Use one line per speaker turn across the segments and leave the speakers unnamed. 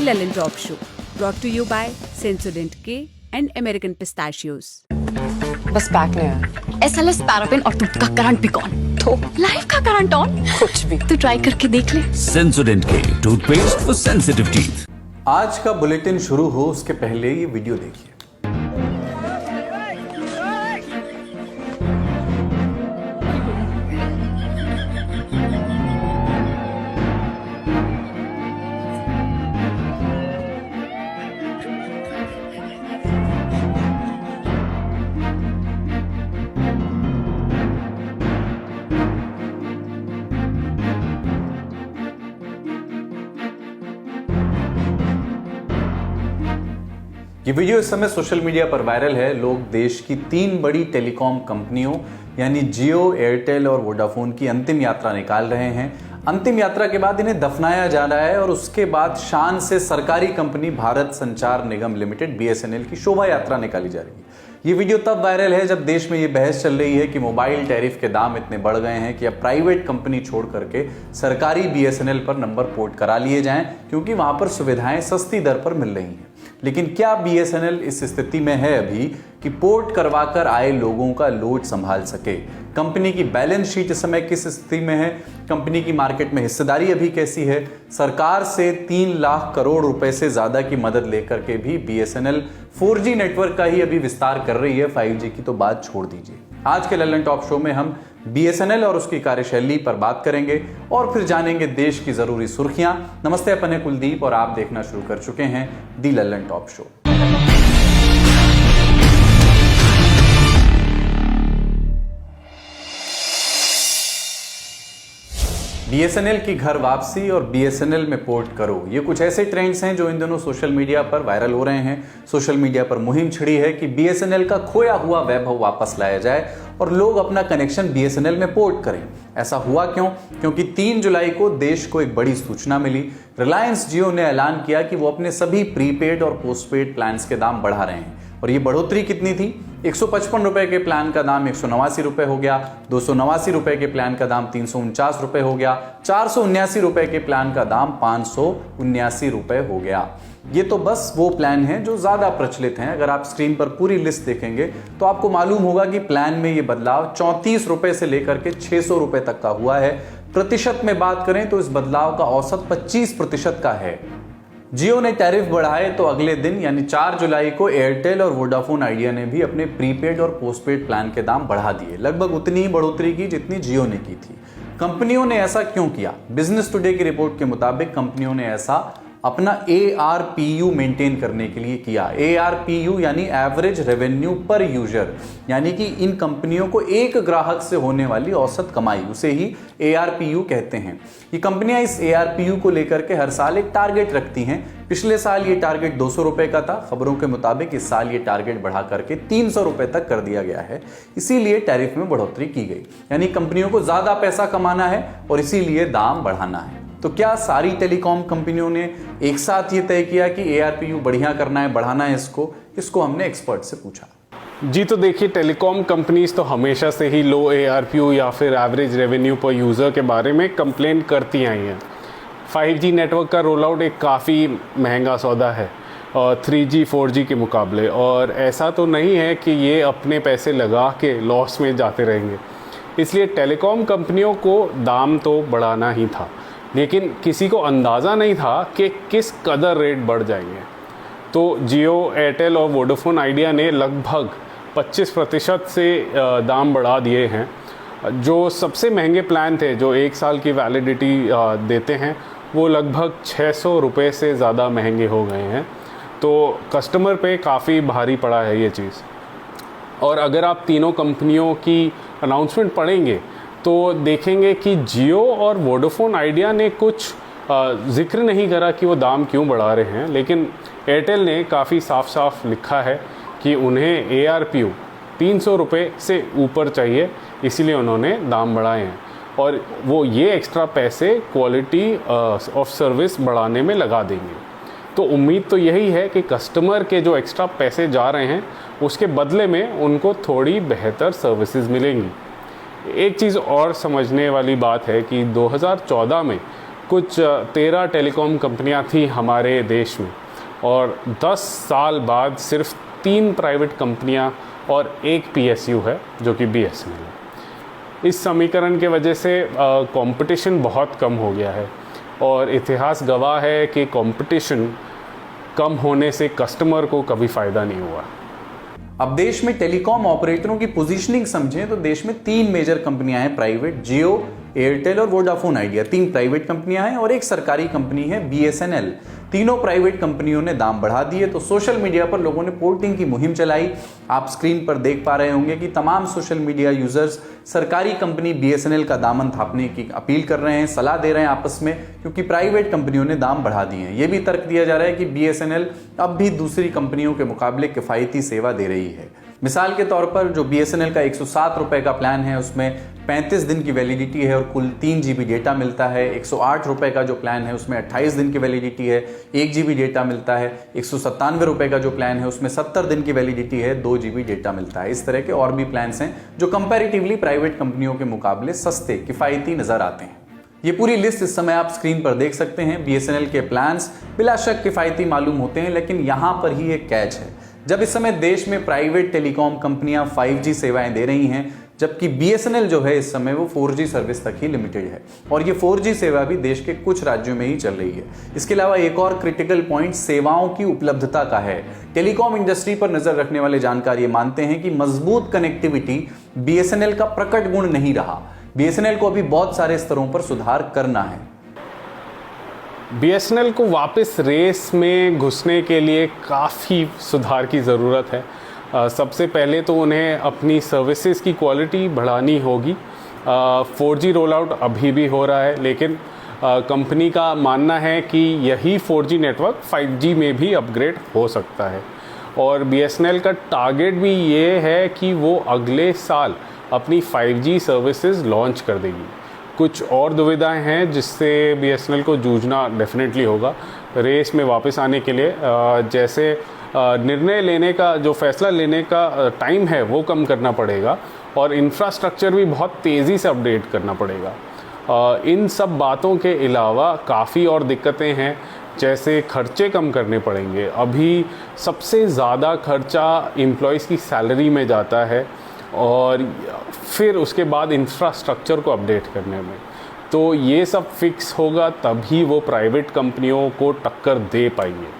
Lelin Talk Show, brought to you by Sensodyne K and American Pistachios.
बस back नहीं आया।
SLS paraffin और दूध का करंट भी कौन? तो लाइफ का करंट ऑन?
कुछ भी।
तो ट्राई करके देख ले।
Sensodyne K toothpaste for sensitive teeth.
आज का बुलेटिन शुरू हो उसके पहले ये वीडियो देखिए। ये वीडियो इस समय सोशल मीडिया पर वायरल है। लोग देश की 3 बड़ी टेलीकॉम कंपनियों यानी जियो, एयरटेल और वोडाफोन की अंतिम यात्रा निकाल रहे हैं। अंतिम यात्रा के बाद इन्हें दफनाया जा रहा है और उसके बाद शान से सरकारी कंपनी भारत संचार निगम लिमिटेड BSNL की शोभा यात्रा निकाली जा रही है। ये वीडियो तब वायरल है जब देश में ये बहस चल रही है कि मोबाइल टैरिफ के दाम इतने बढ़ गए हैं कि अब प्राइवेट कंपनी छोड़ करके सरकारी BSNL पर नंबर पोर्ट करा लिए जाएं, क्योंकि वहां पर सुविधाएं सस्ती दर पर मिल रही हैं। लेकिन क्या BSNL इस स्थिति में है अभी कि पोर्ट करवाकर आए लोगों का लोड संभाल सके? कंपनी की बैलेंस शीट इस समय किस स्थिति में है? कंपनी की मार्केट में हिस्सेदारी अभी कैसी है? सरकार से 3 लाख करोड़ रुपए से ज्यादा की मदद लेकर के भी BSNL 4G नेटवर्क का ही अभी विस्तार कर रही है, 5G की तो बात छोड़ दीजिए। आज के ललन टॉप शो में हम BSNL और उसकी कार्यशैली पर बात करेंगे और फिर जानेंगे देश की जरूरी सुर्खियां। नमस्ते, अपन है कुलदीप और आप देखना शुरू कर चुके हैं दी ललन टॉप शो। BSNL की घर वापसी और BSNL में पोर्ट करो, ये कुछ ऐसे ट्रेंड्स हैं जो इन दिनों सोशल मीडिया पर वायरल हो रहे हैं। सोशल मीडिया पर मुहिम छिड़ी है कि BSNL का खोया हुआ वैभव वापस लाया जाए और लोग अपना कनेक्शन BSNL में पोर्ट करें। ऐसा हुआ क्यों? क्योंकि 3 जुलाई को देश को एक बड़ी सूचना मिली। रिलायंस जियो ने ऐलान किया कि वो अपने सभी प्रीपेड और पोस्टपेड प्लान्स के दाम बढ़ा रहे हैं। और ये बढ़ोतरी कितनी थी? 155 रुपए के प्लान का दाम 189 रुपए हो गया, 289 रुपए के प्लान का दाम 349 रुपए हो गया, 479 रुपए के प्लान का दाम 579 रुपए हो गया। ये तो बस वो प्लान हैं जो ज्यादा प्रचलित हैं। अगर आप स्क्रीन पर पूरी लिस्ट देखेंगे तो आपको मालूम होगा कि प्लान में ये बदलाव 34 रुपए से लेकर के 600 रुपए तक का हुआ है। प्रतिशत में बात करें तो इस बदलाव का औसत 25% का है। जियो ने टैरिफ बढ़ाए तो अगले दिन यानी 4 जुलाई को एयरटेल और वोडाफोन आइडिया ने भी अपने प्रीपेड और पोस्टपेड प्लान के दाम बढ़ा दिए। लगभग उतनी ही बढ़ोतरी की जितनी जियो ने की थी। कंपनियों ने ऐसा क्यों किया? बिजनेस टुडे की रिपोर्ट के मुताबिक कंपनियों ने ऐसा अपना ARPU मेंटेन करने के लिए किया। ARPU यानी एवरेज रेवेन्यू पर यूजर, यानी कि इन कंपनियों को एक ग्राहक से होने वाली औसत कमाई, उसे ही ARPU कहते हैं। ये कंपनियां इस ARPU को लेकर के हर साल एक टारगेट रखती हैं। पिछले साल ये टारगेट 200 रुपए का था। खबरों के मुताबिक इस साल ये टारगेट बढ़ा करके 300 रुपए तक कर दिया गया है। इसीलिए टैरिफ में बढ़ोतरी की गई, यानी कंपनियों को ज्यादा पैसा कमाना है और इसीलिए दाम बढ़ाना है। तो क्या सारी टेलीकॉम कंपनियों ने एक साथ ये तय किया कि ARPU बढ़िया करना है, बढ़ाना है इसको हमने एक्सपर्ट से पूछा।
जी तो देखिए, टेलीकॉम कंपनीज तो हमेशा से ही लो ARPU या फिर एवरेज रेवेन्यू पर यूज़र के बारे में कंप्लेंट करती आई हैं। 5G नेटवर्क का रोल आउट एक काफ़ी महंगा सौदा है और 3G 4G के मुकाबले, और ऐसा तो नहीं है कि ये अपने पैसे लगा के लॉस में जाते रहेंगे। इसलिए टेलीकॉम कंपनियों को दाम तो बढ़ाना ही था, लेकिन किसी को अंदाज़ा नहीं था कि किस कदर रेट बढ़ जाएंगे। तो जियो, एयरटेल और वोडाफोन आइडिया ने लगभग 25% से दाम बढ़ा दिए हैं। जो सबसे महंगे प्लान थे, जो 1 साल की वैलिडिटी देते हैं, वो लगभग 600 रुपये से ज़्यादा महंगे हो गए हैं। तो कस्टमर पे काफ़ी भारी पड़ा है ये चीज़। और अगर आप तीनों कंपनियों की अनाउंसमेंट पढ़ेंगे तो देखेंगे कि जियो और वोडाफोन आइडिया ने कुछ जिक्र नहीं करा कि वो दाम क्यों बढ़ा रहे हैं, लेकिन एयरटेल ने काफ़ी साफ साफ लिखा है कि उन्हें ARPU 300 रुपये से ऊपर चाहिए, इसीलिए उन्होंने दाम बढ़ाए हैं। और वो ये एक्स्ट्रा पैसे क्वालिटी ऑफ सर्विस बढ़ाने में लगा देंगे। तो उम्मीद तो यही है कि कस्टमर के जो एक्स्ट्रा पैसे जा रहे हैं उसके बदले में उनको थोड़ी बेहतर सर्विसेज मिलेंगी। एक चीज़ और समझने वाली बात है कि 2014 में कुछ 13 टेलीकॉम कंपनियां थी हमारे देश में, और 10 साल बाद सिर्फ 3 प्राइवेट कंपनियां और एक PSU है जो कि BSNL है। इस समीकरण के वजह से कंपटीशन बहुत कम हो गया है, और इतिहास गवाह है कि कंपटीशन कम होने से कस्टमर को कभी फ़ायदा नहीं हुआ।
अब देश में टेलीकॉम ऑपरेटरों की पोजीशनिंग समझें तो देश में 3 मेजर कंपनियां हैं प्राइवेट, जियो, एयरटेल और वोडाफोन आइडिया। 3 प्राइवेट कंपनियां हैं और एक सरकारी कंपनी है BSNL। तीनों प्राइवेट कंपनियों ने दाम बढ़ा दिए तो सोशल मीडिया पर लोगों ने पोर्टिंग की मुहिम चलाई। आप स्क्रीन पर देख पा रहे होंगे कि तमाम सोशल मीडिया यूजर्स सरकारी कंपनी BSNL का दामन थापने की अपील कर रहे हैं, सलाह दे रहे हैं आपस में, क्योंकि प्राइवेट कंपनियों ने दाम बढ़ा दिए हैं। यह भी तर्क दिया जा रहा है कि BSNL अब भी दूसरी कंपनियों के मुकाबले किफायती सेवा दे रही है। मिसाल के तौर पर जो BSNL का 107 रुपए का प्लान है उसमें 35 दिन की वैलिडिटी है और कुल 3 GB डेटा मिलता है। 108 रुपए का जो प्लान है उसमें 28 दिन की वैलिडिटी है, 1 GB डेटा मिलता है। 197 रुपए का जो प्लान है उसमें 70 दिन की वैलिडिटी है, 2 GB डेटा मिलता है। इस तरह के और भी प्लान्स हैं जो कंपैरेटिवली प्राइवेट कंपनियों के मुकाबले सस्ते किफायती नजर आते हैं। ये पूरी लिस्ट इस समय आप स्क्रीन पर देख सकते हैं। BSNL के प्लान्स बिलाशक किफायती मालूम होते हैं, लेकिन यहां पर ही एक कैच है। जब इस समय देश में प्राइवेट टेलीकॉम कंपनियां 5G सेवाएं दे रही हैं, जबकि BSNL जो है इस समय वो 4G सर्विस तक ही लिमिटेड है, और ये 4G सेवा भी देश के कुछ राज्यों में ही चल रही है। इसके अलावा एक और क्रिटिकल पॉइंट सेवाओं की उपलब्धता का है। टेलीकॉम इंडस्ट्री पर नजर रखने वाले जानकार ये मानते हैं कि मजबूत कनेक्टिविटी BSNL का प्रकट गुण नहीं रहा। BSNL को अभी बहुत सारे स्तरों पर सुधार करना है।
BSNL को वापस रेस में घुसने के लिए काफ़ी सुधार की ज़रूरत है। सबसे पहले तो उन्हें अपनी सर्विसेज की क्वालिटी बढ़ानी होगी। 4G रोल आउट अभी भी हो रहा है, लेकिन कंपनी का मानना है कि यही 4G नेटवर्क 5G में भी अपग्रेड हो सकता है, और BSNL का टारगेट भी ये है कि वो अगले साल अपनी 5G सर्विसेज लॉन्च कर देगी। कुछ और दुविधाएं हैं जिससे BSNL को जूझना डेफिनेटली होगा रेस में वापस आने के लिए। जैसे निर्णय लेने का, जो फैसला लेने का टाइम है वो कम करना पड़ेगा, और इंफ्रास्ट्रक्चर भी बहुत तेज़ी से अपडेट करना पड़ेगा। इन सब बातों के अलावा काफ़ी और दिक्कतें हैं, जैसे खर्चे कम करने पड़ेंगे। अभी सबसे ज़्यादा खर्चा एम्प्लॉयज़ की सैलरी में जाता है, और फिर उसके बाद इंफ्रास्ट्रक्चर को अपडेट करने में। तो ये सब फिक्स होगा तभी वो प्राइवेट कंपनियों को टक्कर दे पाएंगे।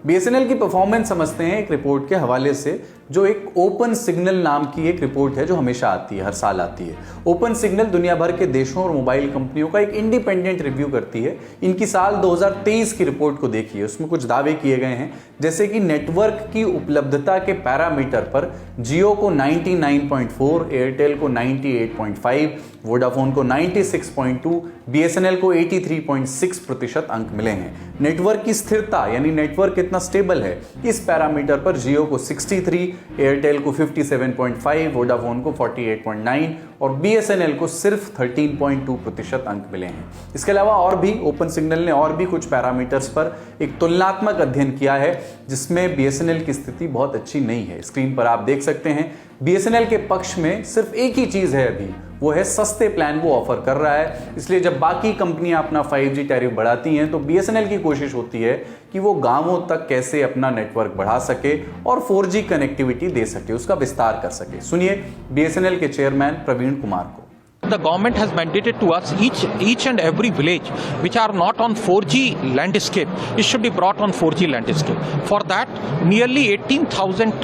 BSNL की परफॉर्मेंस समझते हैं एक रिपोर्ट के हवाले से, जो एक ओपन सिग्नल नाम की एक रिपोर्ट है जो हमेशा आती है, हर साल आती है। ओपन सिग्नल दुनिया भर के देशों और मोबाइल कंपनियों का एक इंडिपेंडेंट रिव्यू करती है। इनकी साल 2023 की रिपोर्ट को देखिए, उसमें कुछ दावे किए गए हैं, जैसे कि नेटवर्क की उपलब्धता के पैरामीटर पर जियो को 99.4, एयरटेल को 98.5, वोडाफोन को 96.2, BSNL को 83.6% अंक मिले हैं। नेटवर्क की स्थिरता यानी नेटवर्क कितना स्टेबल है, इस पैरामीटर पर जियो को 63, एयरटेल को 57.5, वोडाफोन को 48.9 और BSNL को सिर्फ 13.2% अंक मिले हैं। इसके अलावा और भी ओपन सिग्नल ने और भी कुछ पैरामीटर्स पर एक तुलनात्मक अध्ययन किया है जिसमें BSNL की स्थिति बहुत अच्छी नहीं है। स्क्रीन पर आप देख सकते हैं BSNL के पक्ष में सिर्फ एक ही चीज है अभी, वो है सस्ते प्लान वो ऑफर कर रहा है। इसलिए जब बाकी कंपनियां अपना 5G टैरिफ बढ़ाती हैं तो BSNL की कोशिश होती है कि वो गांवों तक कैसे अपना नेटवर्क बढ़ा सके और 4G कनेक्टिविटी दे सके, उसका विस्तार कर सके। सुनिए BSNL के चेयरमैन प्रवीण कुमार को।
The government has mandated to us each and every village which are not on 4G landscape, it should be brought on 4G landscape. For that, nearly 18,000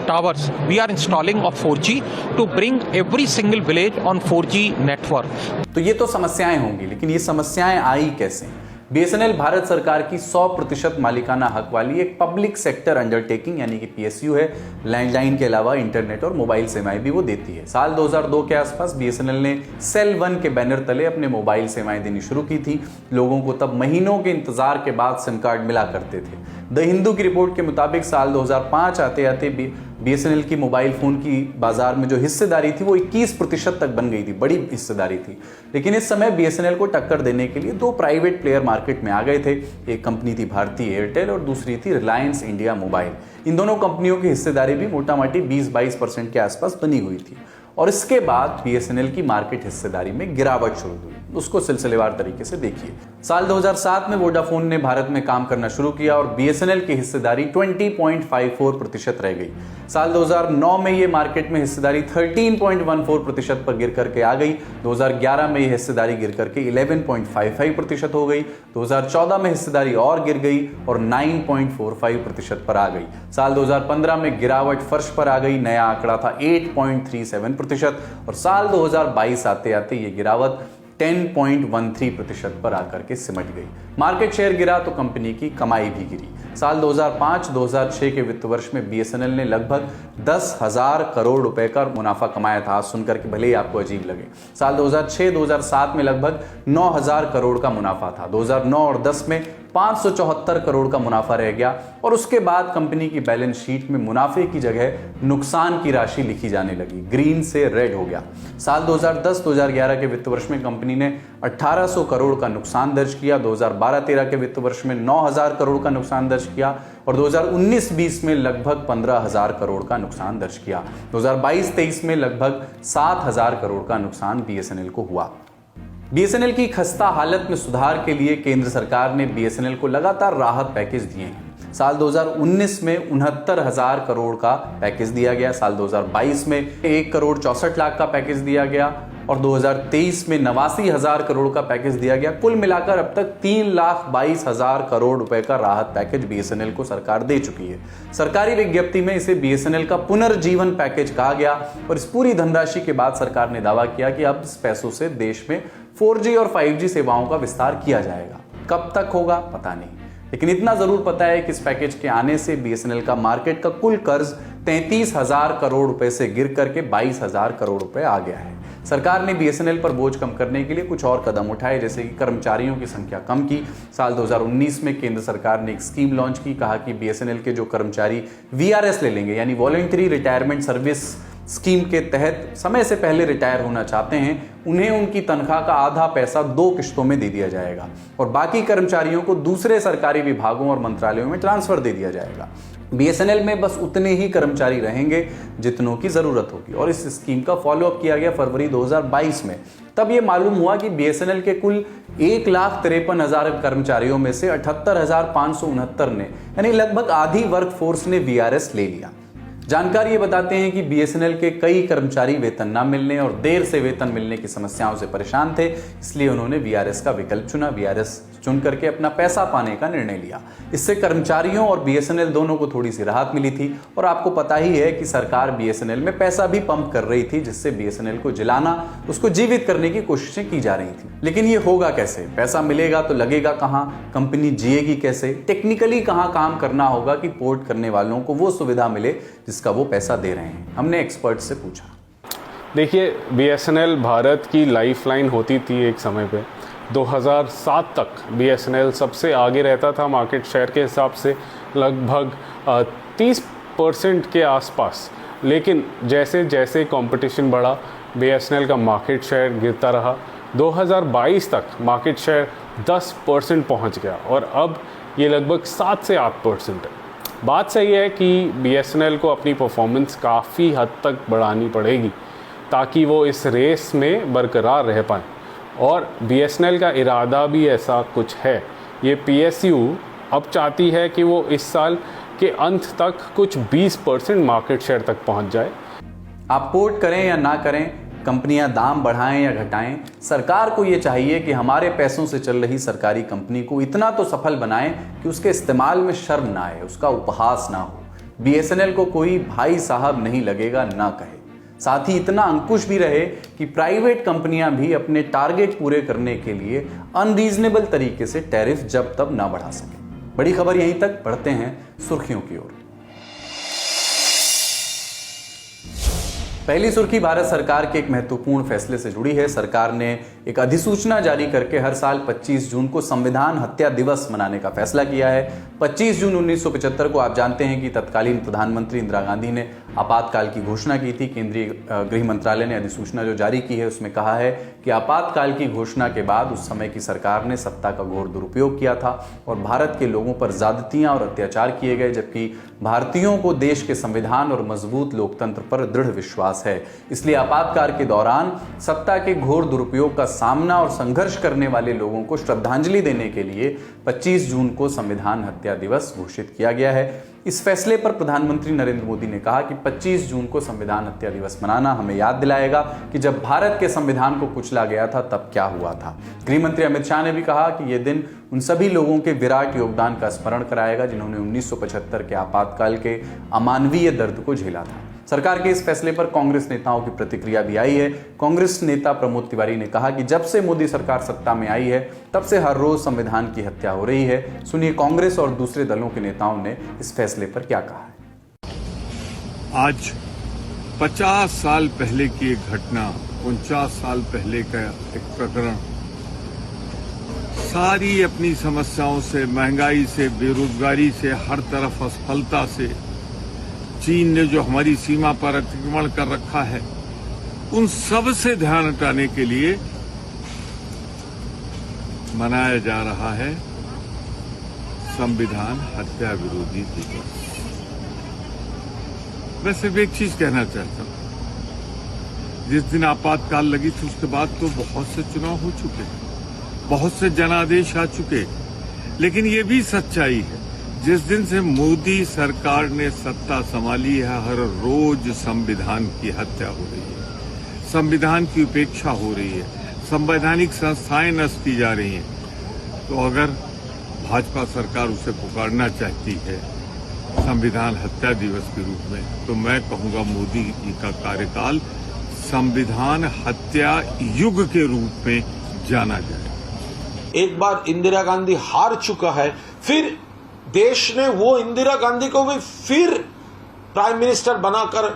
towers we are installing of 4G to bring every single village on 4G network.
तो ये तो समस्याएं होंगी, लेकिन ये समस्याएं आई कैसे? BSNL Bharat सरकार की 100% मालिकाना हक वाली एक पब्लिक सेक्टर अंडरटेकिंग यानी कि PSU है। लैंडलाइन के अलावा इंटरनेट और मोबाइल सेवाएं भी वो देती है। साल 2002 के आसपास BSNL ने सेल 1 के बैनर तले अपने मोबाइल सेवाएं देनी शुरू की थी। लोगों को तब महीनों के इंतजार के बाद सिम कार्ड मिला करते थे। द हिंदू की रिपोर्ट के मुताबिक साल 2005 आते आते BSNL की मोबाइल फ़ोन की बाजार में जो हिस्सेदारी थी वो 21% तक बन गई थी, बड़ी हिस्सेदारी थी। लेकिन इस समय BSNL को टक्कर देने के लिए 2 प्राइवेट प्लेयर मार्केट में आ गए थे। एक कंपनी थी भारतीय एयरटेल और दूसरी थी रिलायंस इंडिया मोबाइल। इन दोनों कंपनियों की हिस्सेदारी भी मोटामोटी 20-22% के आसपास बनी हुई थी, और इसके बाद BSNL की मार्केट हिस्सेदारी में गिरावट शुरू हुई। उसको सिलसिलेवार तरीके से देखिए। साल 2007 में वोडाफोन ने भारत में काम करना शुरू किया और BSNL की हिस्सेदारी 20.54% रह गई। साल 2009 में ये मार्केट में हिस्सेदारी 13.14% पर गिर करके आ गई। 2011 में ये हिस्सेदारी गिर करके 11.55% हो गई। 2014 में हिस्सेदारी और गिर गई और 9.45% पर आ गई। साल 2015 में गिरावट फर्श पर आ गई, नया आंकड़ा था 8.37% और साल 2022 आते आते ये गिरावट 10.13% पर आकर के सिमट गई। मार्केट शेयर गिरा तो कंपनी की कमाई भी गिरी। साल 2005-2006 के वित्त वर्ष में BSNL ने लगभग 10,000 करोड़ रुपए का मुनाफा कमाया था। सुनकर के भले ही आपको अजीब लगे। साल 2006-2007 में लगभग 9,000 करोड़ का मुनाफा था। 2009 और 10 में 574 करोड़ का मुनाफा रह गया और उसके बाद कंपनी की बैलेंस शीट में मुनाफे की जगह नुकसान की राशि लिखी जाने लगी, ग्रीन से रेड हो गया। साल 2010-2011 के वित्त वर्ष में कंपनी ने 1800 करोड़ का नुकसान दर्ज किया। 2012-13 के वित्त वर्ष में 9,000 करोड़ का नुकसान दर्ज किया और 2019-20 में लगभग 15,000 करोड़ का नुकसान दर्ज किया। 2022-23 में लगभग 7,000 करोड़ का नुकसान BSNL को हुआ। BSNL की खस्ता हालत में सुधार के लिए केंद्र सरकार ने BSNL को लगातार राहत पैकेज दिए हैं। साल 2019 में 69,000 करोड़ का पैकेज दिया गया। साल 2022 में 1 करोड़ 64 लाख का पैकेज दिया गया और 2023 में 89,000 करोड़ का पैकेज दिया गया। कुल मिलाकर अब तक 3,22,000 करोड़ रुपए का राहत पैकेज BSNL को सरकार दे चुकी है। सरकारी विज्ञप्ति में इसे BSNL का पुनर्जीवन पैकेज कहा गया और इस पूरी धनराशि के बाद सरकार ने दावा किया कि अब इस पैसों से देश में 4G और 5G सेवाओं का विस्तार किया जाएगा। कब तक होगा पता नहीं, लेकिन इतना जरूर पता है कि इस पैकेज के आने से BSNL का मार्केट का कुल कर्ज 33,000 करोड़ रुपए से गिर करके 22,000 करोड़ रुपए आ गया है। सरकार ने BSNL पर बोझ कम करने के लिए कुछ और कदम उठाए, जैसे कि कर्मचारियों की संख्या कम की। साल 2019 में केंद्र सरकार ने एक स्कीम लॉन्च की, कहा कि BSNL के जो कर्मचारी VRS ले लेंगे यानी वॉलंटरी रिटायरमेंट सर्विस स्कीम के तहत समय से पहले रिटायर होना चाहते हैं, उन्हें उनकी तनख्वाह का आधा पैसा 2 किश्तों में दे दिया जाएगा और बाकी कर्मचारियों को दूसरे सरकारी विभागों और मंत्रालयों में ट्रांसफर दे दिया जाएगा। BSNL में बस उतने ही कर्मचारी रहेंगे जितनों की जरूरत होगी और इस स्कीम का फॉलोअप किया गया फरवरी 2022 में। तब यह मालूम हुआ कि BSNL के कुल 1,53,000 कर्मचारियों में से 78,569 ने यानी लगभग आधी वर्कफोर्स ने VRS ले लिया। जानकारी ये बताते हैं कि BSNL के कई कर्मचारी वेतन न मिलने और देर से वेतन मिलने की समस्याओं से परेशान थे, इसलिए उन्होंने VRS का विकल्प चुना। VRS चुन करके अपना पैसा पाने का निर्णय लिया। इससे कर्मचारियों और BSNL दोनों को थोड़ी सी राहत मिली थी और आपको पता ही है कि सरकार BSNL में पैसा भी पंप कर रही थी, जिससे BSNL को जिलाना, उसको जीवित करने की कोशिशें की जा रही थी। लेकिन ये होगा कैसे? पैसा मिलेगा तो लगेगा कहाँ? कंपनी जिएगी कैसे? टेक्निकली कहाँ काम करना होगा कि पोर्ट करने वालों को वो सुविधा मिले जिसका वो पैसा दे रहे हैं? हमने एक्सपर्ट से पूछा।
देखिए, BSNL भारत की लाइफलाइन होती थी एक समय पे। 2007 तक BSNL सबसे आगे रहता था मार्केट शेयर के हिसाब से, लगभग 30% के आसपास। लेकिन जैसे जैसे कंपटीशन बढ़ा, BSNL का मार्केट शेयर गिरता रहा। 2022 तक मार्केट शेयर 10% पहुंच गया और अब ये लगभग 7 से 8% है। बात सही है कि BSNL को अपनी परफॉर्मेंस काफ़ी हद तक बढ़ानी पड़ेगी ताकि वो इस रेस में बरकरार रह पाए और BSNL का इरादा भी ऐसा कुछ है। ये PSU अब चाहती है कि वो इस साल के अंत तक कुछ 20% मार्केट शेयर तक पहुंच जाए।
आप पोर्ट करें या ना करें, कंपनियां दाम बढ़ाएं या घटाएं, सरकार को ये चाहिए कि हमारे पैसों से चल रही सरकारी कंपनी को इतना तो सफल बनाएं कि उसके इस्तेमाल में शर्म ना आए, उसका उपहास ना हो। BSNL को कोई भाई साहब नहीं लगेगा ना कहे। साथ ही इतना अंकुश भी रहे कि प्राइवेट कंपनियां भी अपने टारगेट पूरे करने के लिए अनरीजनेबल तरीके से टैरिफ जब तब ना बढ़ा सके। बड़ी खबर यहीं तक, बढ़ते हैं सुर्खियों की ओर। पहली सुर्खी भारत सरकार के एक महत्वपूर्ण फैसले से जुड़ी है। सरकार ने एक अधिसूचना जारी करके हर साल 25 जून को संविधान हत्या दिवस मनाने का फैसला किया है। 25 जून 1975 को आप जानते हैं कि तत्कालीन प्रधानमंत्री इंदिरा गांधी ने आपातकाल की घोषणा की थी। केंद्रीय गृह मंत्रालय ने अधिसूचना जो जारी की है उसमें कहा है कि आपातकाल की घोषणा के बाद उस समय की सरकार ने सत्ता का घोर दुरुपयोग किया था और भारत के लोगों पर ज्यादतियां और अत्याचार किए गए, जबकि भारतीयों को देश के संविधान और मजबूत लोकतंत्र पर दृढ़ विश्वास पास है। इसलिए आपातकाल के दौरान सत्ता के घोर दुरुपयोग का सामना और संघर्ष करने वाले लोगों को श्रद्धांजलि देने के लिए 25 जून को संविधान हत्या दिवस घोषित किया गया है। इस फैसले पर प्रधानमंत्री नरेंद्र मोदी ने कहा कि 25 जून को संविधान हत्या दिवस मनाना हमें याद दिलाएगा कि जब भारत के संविधान को कुचला गया था तब क्या हुआ था। गृह मंत्री अमित शाह ने भी कहा कि यह दिन उन सभी लोगों के विराट योगदान का स्मरण कराएगा जिन्होंने 1975 के आपातकाल के अमानवीय दर्द को झेला था। सरकार के इस फैसले पर कांग्रेस नेताओं की प्रतिक्रिया भी आई है। कांग्रेस नेता प्रमोद तिवारी ने कहा कि जब से मोदी सरकार सत्ता में आई है तब से हर रोज संविधान की हत्या हो रही है। सुनिए कांग्रेस और दूसरे दलों के नेताओं ने इस फैसले पर क्या कहा है।
आज 50 साल पहले की एक घटना, 49 साल पहले का एक प्रकरण, सारी अपनी समस्याओं से, महंगाई से, बेरोजगारी से, हर तरफ असफलता से, चीन ने जो हमारी सीमा पर अतिक्रमण कर रखा है, उन सब से ध्यान हटाने के लिए मनाया जा रहा है संविधान हत्या विरोधी दिवस। मैं सिर्फ एक चीज कहना चाहता हूं, जिस दिन आपातकाल लगी थी उसके बाद तो बहुत से चुनाव हो चुके, बहुत से जनादेश आ चुके, लेकिन ये भी सच्चाई है जिस दिन से मोदी सरकार ने सत्ता संभाली है हर रोज संविधान की हत्या हो रही है, संविधान की उपेक्षा हो रही है, संवैधानिक संस्थाएं नष्ट की जा रही हैं। तो अगर भाजपा सरकार उसे पुकारना चाहती है संविधान हत्या दिवस के रूप में, तो मैं कहूंगा मोदी जी का कार्यकाल संविधान हत्या युग के रूप में जाना जाए।
एक बार इंदिरा गांधी हार चुका है, फिर देश ने वो इंदिरा गांधी को भी फिर प्राइम मिनिस्टर बनाकर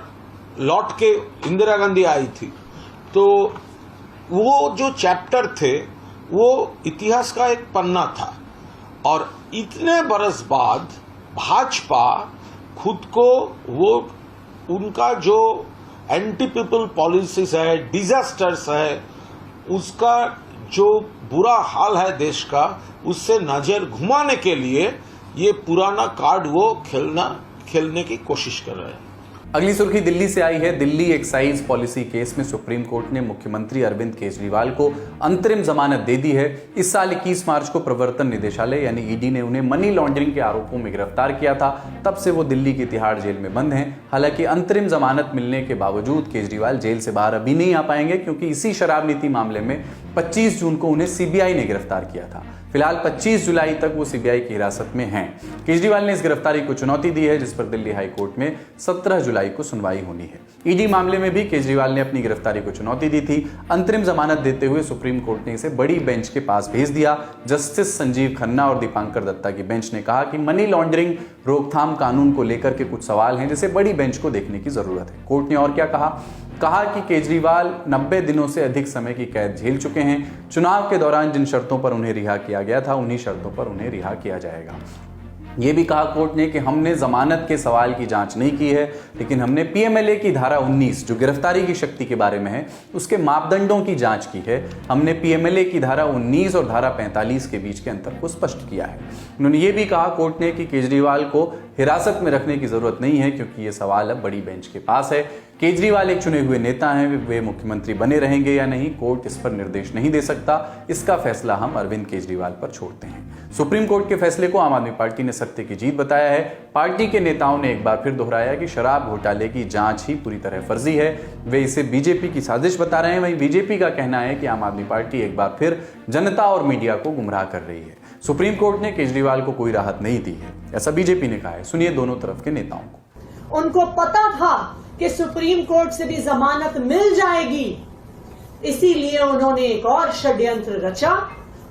लौट के इंदिरा गांधी आई थी। तो वो जो चैप्टर थे वो इतिहास का एक पन्ना था, और इतने बरस बाद भाजपा खुद को वो उनका जो एंटी पीपल पॉलिसीज है, डिजास्टर्स है, उसका जो बुरा हाल है देश का, उससे नजर घुमाने के लिए ये पुराना कार्ड वो खेलने की कोशिश कर रहे हैं।
अगली सुर्खी दिल्ली से आई है। दिल्ली एक्साइज पॉलिसी केस में सुप्रीम कोर्ट ने मुख्यमंत्री अरविंद केजरीवाल को अंतरिम जमानत दे दी है। इस साल 21 मार्च को प्रवर्तन निदेशालय यानी ईडी ने उन्हें मनी लॉन्ड्रिंग के आरोपों में गिरफ्तार किया था। तब से वो दिल्ली की तिहाड़ जेल में बंद हैं। हालांकि अंतरिम जमानत मिलने के बावजूद केजरीवाल जेल से बाहर अभी नहीं आ पाएंगे, क्योंकि इसी शराब नीति मामले में 25 जून को उन्हें सीबीआई ने गिरफ्तार किया था। फिलहाल 25 जुलाई तक वो सीबीआई की हिरासत में हैं। केजरीवाल ने इस गिरफ्तारी को चुनौती दी है, जिस पर दिल्ली हाई कोर्ट में 17 जुलाई को सुनवाई होनी है। ईडी मामले में भी केजरीवाल ने अपनी गिरफ्तारी को चुनौती दी थी। अंतरिम जमानत देते हुए सुप्रीम कोर्ट ने इसे बड़ी बेंच के पास भेज दिया। जस्टिस संजीव खन्ना और दीपांकर दत्ता की बेंच ने कहा कि मनी लॉन्ड्रिंग रोकथाम कानून को लेकर के कुछ सवाल हैं जिसे बड़ी बेंच को देखने की जरूरत है। कोर्ट ने और क्या कहा कि केजरीवाल 90 दिनों से अधिक समय की कैद झेल चुके हैं। चुनाव के दौरान जिन शर्तों पर उन्हें रिहा किया गया था उन्हीं शर्तों पर उन्हें रिहा किया जाएगा। ये भी कहा कोर्ट ने कि हमने जमानत के सवाल की जांच नहीं की है, लेकिन हमने पीएमएलए की धारा 19 जो गिरफ्तारी की शक्ति के बारे में है उसके मापदंडों की जांच की है। हमने पीएमएलए की धारा 19 और धारा 45 के बीच के अंतर को स्पष्ट किया है। उन्होंने ये भी कहा कोर्ट ने कि केजरीवाल को हिरासत में रखने की जरूरत नहीं है, क्योंकि ये सवाल अब बड़ी बेंच के पास है। केजरीवाल एक चुने हुए नेता हैं, वे मुख्यमंत्री बने रहेंगे या नहीं, कोर्ट इस पर निर्देश नहीं दे सकता। इसका फैसला हम अरविंद केजरीवाल पर छोड़ते हैं। सुप्रीम कोर्ट के फैसले को आम आदमी पार्टी ने सत्य की जीत बताया है। पार्टी के नेताओं ने एक बार फिर दोहराया कि शराब घोटाले की जांच ही पूरी तरह फर्जी है। वे इसे बीजेपी की साजिश बता रहे हैं। वहीं बीजेपी का कहना है कि आम आदमी पार्टी एक बार फिर जनता और मीडिया को गुमराह कर रही है। सुप्रीम कोर्ट ने केजरीवाल को कोई राहत नहीं दी है, ऐसा बीजेपी ने कहा है। सुनिए दोनों तरफ के नेताओं को।
उनको पता था कि सुप्रीम कोर्ट से भी जमानत मिल जाएगी, इसीलिए उन्होंने एक और षड्यंत्र रचा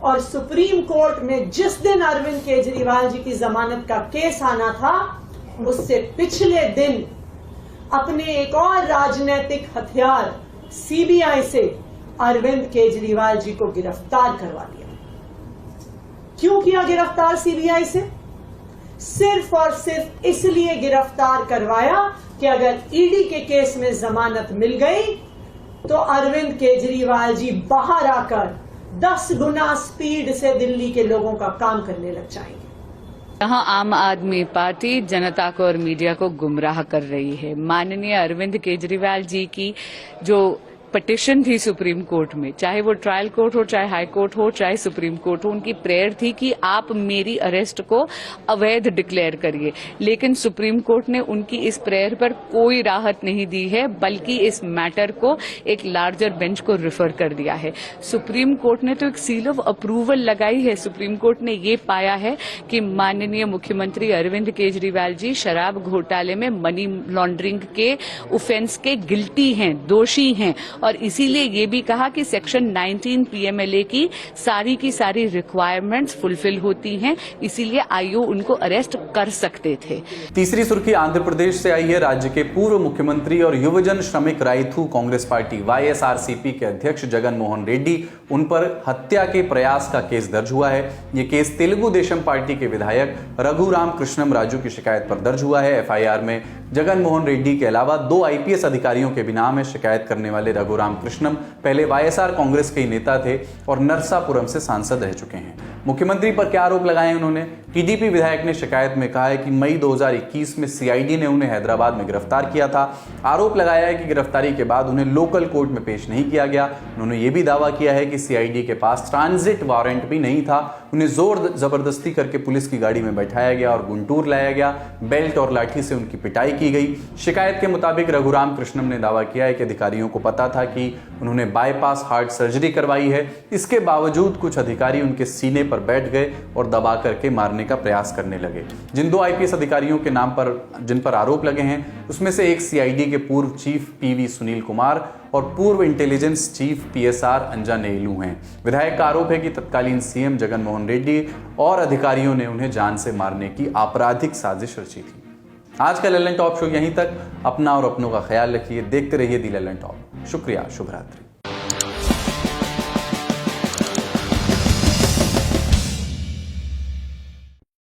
और सुप्रीम कोर्ट में जिस दिन अरविंद केजरीवाल जी की जमानत का केस आना था उससे पिछले दिन अपने एक और राजनीतिक हथियार सीबीआई से अरविंद केजरीवाल जी को गिरफ्तार करवा दिया। क्यों किया गिरफ्तार सीबीआई से? सिर्फ और सिर्फ इसलिए गिरफ्तार करवाया कि अगर ईडी के केस में जमानत मिल गई तो अरविंद केजरीवाल जी बाहर आकर 10 गुना स्पीड से दिल्ली के लोगों का काम करने लग जाएंगे।
यहाँ आम आदमी पार्टी जनता को और मीडिया को गुमराह कर रही है। माननीय अरविंद केजरीवाल जी की जो पिटिशन थी सुप्रीम कोर्ट में, चाहे वो ट्रायल कोर्ट हो, चाहे हाई कोर्ट हो, चाहे सुप्रीम कोर्ट हो, उनकी प्रेयर थी कि आप मेरी अरेस्ट को अवैध डिक्लेयर करिए। लेकिन सुप्रीम कोर्ट ने उनकी इस प्रेयर पर कोई राहत नहीं दी है, बल्कि इस मैटर को एक लार्जर बेंच को रिफर कर दिया है। सुप्रीम कोर्ट ने तो एक सील ऑफ अप्रूवल लगाई है। सुप्रीम कोर्ट ने ये पाया है कि माननीय मुख्यमंत्री अरविंद केजरीवाल जी शराब घोटाले में मनी लॉन्ड्रिंग के ऑफेंस के गिल्टी हैं, दोषी हैं, और इसीलिए ये भी कहा कि सेक्शन 19 पीएमएलए की सारी रिक्वायरमेंट्स फुलफिल होती हैं, इसीलिए आईओ उनको अरेस्ट कर सकते थे।
तीसरी सुर्खी आंध्र प्रदेश से आई है। राज्य के पूर्व मुख्यमंत्री और युवजन श्रमिक राइथू कांग्रेस पार्टी वाईएसआरसीपी के अध्यक्ष जगन मोहन रेड्डी, उन पर हत्या के प्रयास का केस दर्ज हुआ है। ये केस तेलुगु देशम पार्टी के विधायक रघुराम कृष्णम राजू की शिकायत पर दर्ज हुआ है। एफआईआर में जगन मोहन रेड्डी के अलावा 2 आईपीएस अधिकारियों के भी नाम है। शिकायत करने वाले रघुराम कृष्णम पहले वाईएसआर कांग्रेस के ही नेता थे और नरसापुरम से सांसद रह चुके हैं। मुख्यमंत्री पर क्या आरोप लगाए उन्होंने? टीडीपी विधायक ने शिकायत में कहा है कि मई 2021 में सीआईडी ने उन्हें हैदराबाद में गिरफ्तार किया था। आरोप लगाया है कि गिरफ्तारी के बाद उन्हें लोकल कोर्ट में पेश नहीं किया गया। उन्होंने यह भी दावा किया है कि सीआईडी के पास ट्रांजिट वारंट भी नहीं था। उन्हें जोर जबरदस्ती करके पुलिस की गाड़ी में बैठाया गया और गुंटूर लाया गया। बेल्ट और लाठी से उनकी पिटाई की गई। शिकायत के मुताबिक रघुराम कृष्णम ने दावा किया है कि अधिकारियों को पता था कि उन्होंने बाईपास हार्ट सर्जरी करवाई है। इसके बावजूद कुछ अधिकारी उनके सीने पर बैठ गए और दबा करके मारने का प्रयास करने लगे। जिन 2 आईपीएस अधिकारियों के नाम पर जिन पर आरोप लगे हैं, उसमें से एक सीआईडी के पूर्व चीफ पीवी सुनील कुमार और पूर्व इंटेलिजेंस चीफ पीएसआर अंजन एलू हैं। विधायक का आरोप है कि तत्कालीन सीएम जगन मोहन रेड्डी और अधिकारियों ने उन्हें जान से मारने की आपराधिक साजिश रची थी। आज का ललन टॉप शो यहीं तक। अपना और अपनों का ख्याल रखिए। देखते रहिए दी ललन टॉप। शुक्रिया। शुभ रात्रि।